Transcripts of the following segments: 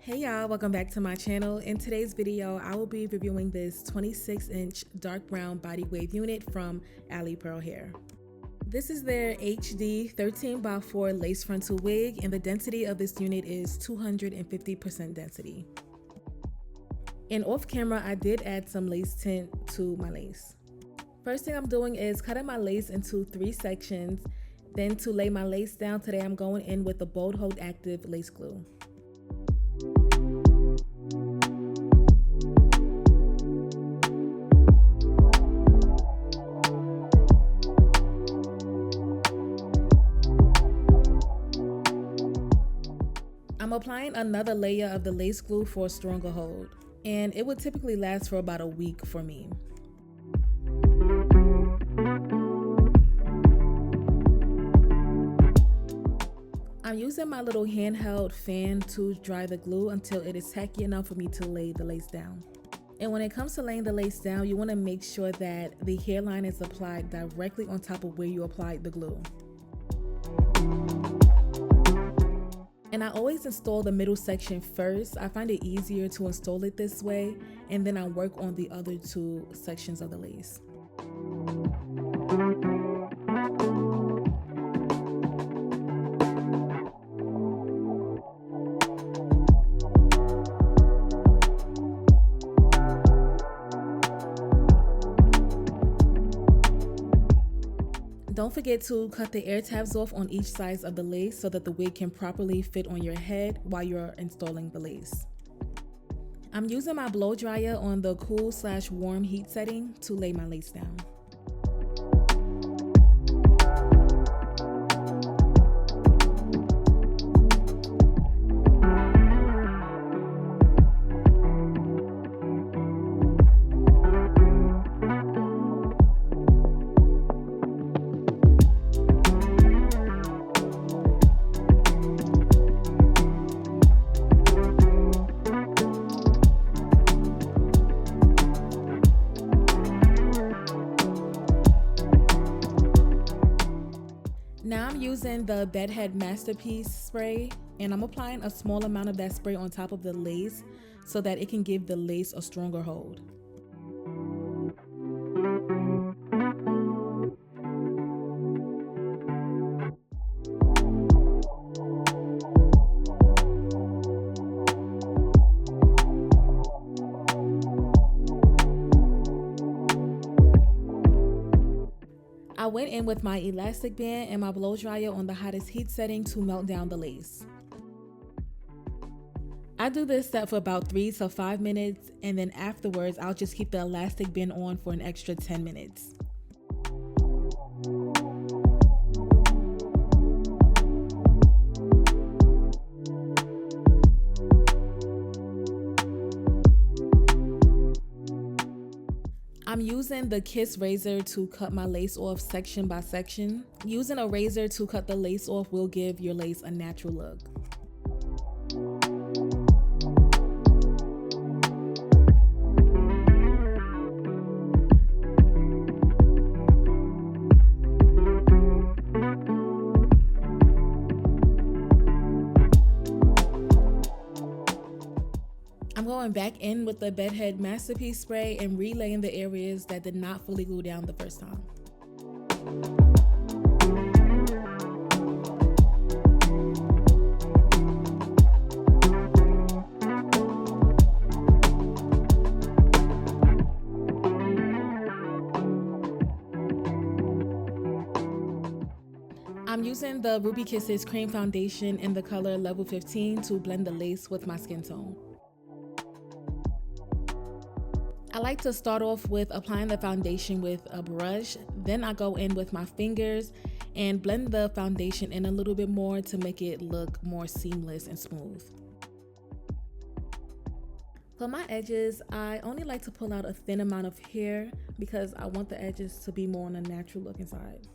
Hey y'all, welcome back to my channel. In today's video, I will be reviewing this 26-inch dark brown body wave unit from Alipearl Hair. This is their HD 13x4 lace frontal wig, and the density of this unit is 250% density. And off camera, I did add some lace tint to my lace. First thing I'm doing is cutting my lace into 3 sections. Then to lay my lace down, today I'm going in with the Bold Hold Active lace glue. I'm applying another layer of the lace glue for a stronger hold, and it would typically last for about a week for me. I'm using my little handheld fan to dry the glue until it is tacky enough for me to lay the lace down. And when it comes to laying the lace down, you want to make sure that the hairline is applied directly on top of where you applied the glue. And I always install the middle section first. I find it easier to install it this way, and then I work on the other 2 sections of the lace. Don't forget to cut the air tabs off on each side of the lace so that the wig can properly fit on your head while you're installing the lace. I'm using my blow dryer on the cool/warm heat setting to lay my lace down. Now I'm using the Bedhead Masterpiece spray, and I'm applying a small amount of that spray on top of the lace so that it can give the lace a stronger hold. I went in with my elastic band and my blow dryer on the hottest heat setting to melt down the lace. I do this step for about 3 to 5 minutes, and then afterwards I'll just keep the elastic band on for an extra 10 minutes. I'm using the Kiss razor to cut my lace off section by section. Using a razor to cut the lace off will give your lace a natural look. I'm going back in with the Bedhead Masterpiece spray and relaying the areas that did not fully glue down the first time. I'm using the Ruby Kisses Cream Foundation in the color Level 15 to blend the lace with my skin tone. I like to start off with applying the foundation with a brush, then I go in with my fingers and blend the foundation in a little bit more to make it look more seamless and smooth. For my edges, I only like to pull out a thin amount of hair because I want the edges to be more on a natural looking side.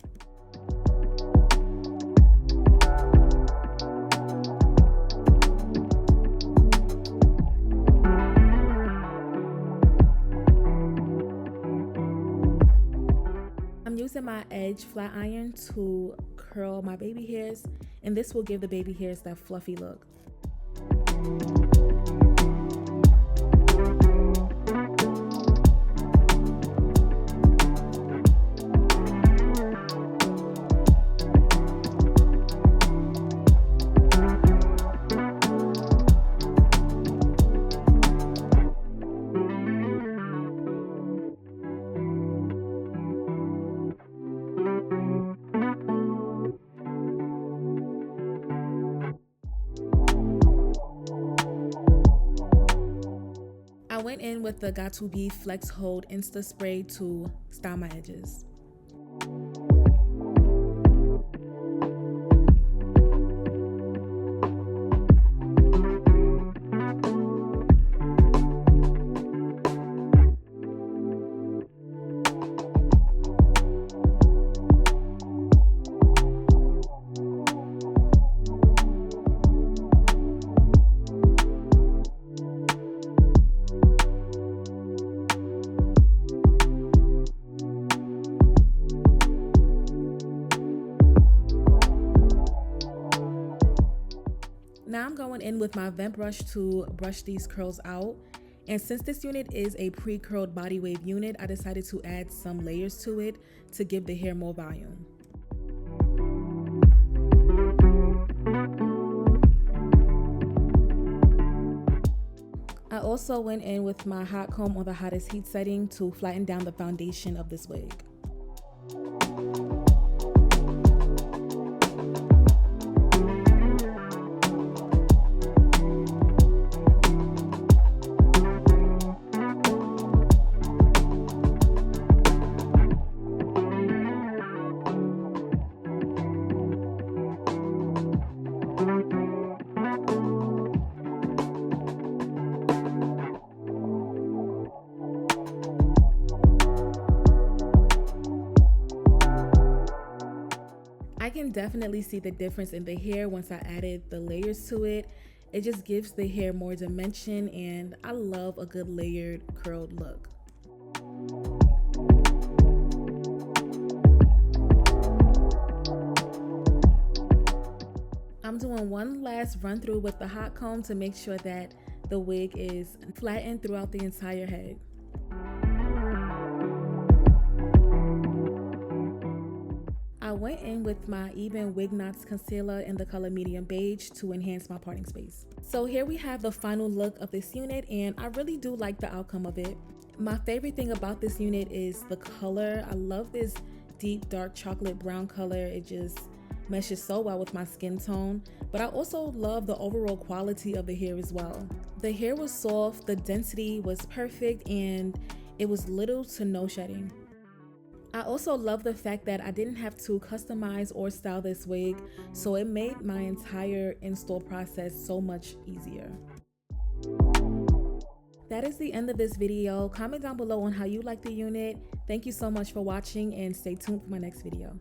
using my edge flat iron to curl my baby hairs, and this will give the baby hairs that fluffy look. went in with the Got to Be Flex Hold Insta Spray to style my edges. Now I'm going in with my vent brush to brush these curls out. And since this unit is a pre-curled body wave unit, I decided to add some layers to it to give the hair more volume. I also went in with my hot comb on the hottest heat setting to flatten down the foundation of this wig. I can definitely see the difference in the hair once I added the layers to it. It just gives the hair more dimension, and I love a good layered curled look. I'm doing one last run through with the hot comb to make sure that the wig is flattened throughout the entire head. I went in with my Even Wig Knots concealer in the color medium beige to enhance my parting space. So here we have the final look of this unit, and I really do like the outcome of it. My favorite thing about this unit is the color. I love this deep dark chocolate brown color. It just meshes so well with my skin tone, but I also love the overall quality of the hair as well. The hair was soft, the density was perfect, and it was little to no shedding. I also love the fact that I didn't have to customize or style this wig, so it made my entire install process so much easier. That is the end of this video. Comment down below on how you like the unit. Thank you so much for watching, and stay tuned for my next video.